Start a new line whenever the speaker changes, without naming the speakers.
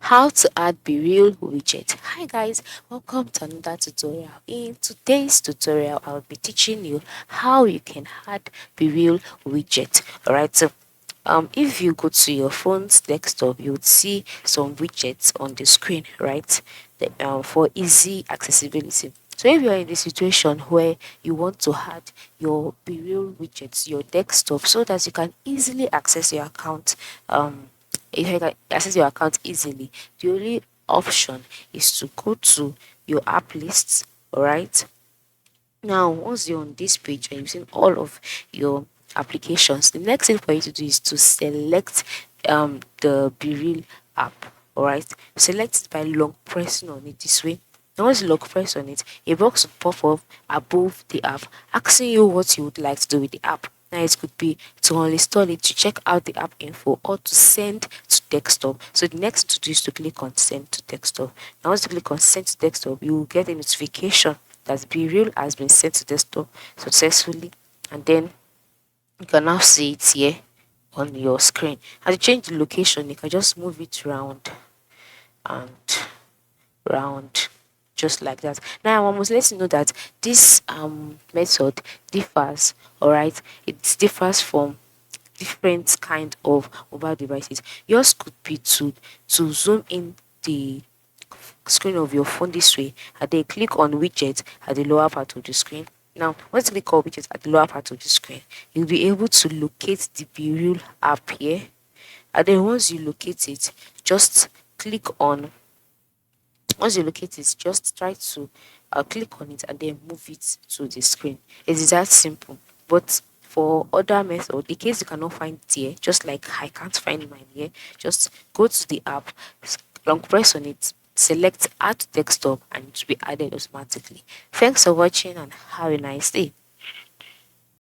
How to add Bereal widget. Hi guys, welcome to another tutorial. In today's tutorial, I'll be teaching you how you can add Bereal widget. Alright, so if you go to your phone's desktop, you would see some widgets on the screen, right? For easy accessibility. So if you're in the situation where you want to add your Bereal widgets, your desktop, so that you can easily access your account, if you can access your account easily, the only option is to go to your app lists. All right, now once you're on this page and you've seen all of your applications, the next thing for you to do is to select the Bereal app. All right, select it by long pressing on it this way. Now once you long press on it, a box will pop up above the app asking you what you would like to do with the app. Now it could be to uninstall it, to check out the app info, or to send to desktop. So the next to do is to click on send to desktop. Now once you click on send to desktop, you will get a notification that Bereal has been sent to desktop successfully, and then you can now see it here on your screen. As you change the location, you can just move it round and round, just like that. Now I must let you know that this method differs. All right, it differs from different kind of mobile devices. Yours could be to zoom in the screen of your phone this way, and then click on widget at the lower part of the screen. Now once you click on widget at the lower part of the screen, you'll be able to locate the Bereal app here, and then once you locate it, just click on once you locate it, just try to click on it and then move it to the screen. It is that simple. But for other method, in case you cannot find it here, just like I can't find mine here, just go to the app, long press on it, select add to desktop, and it will be added automatically. Thanks for watching and have a nice day.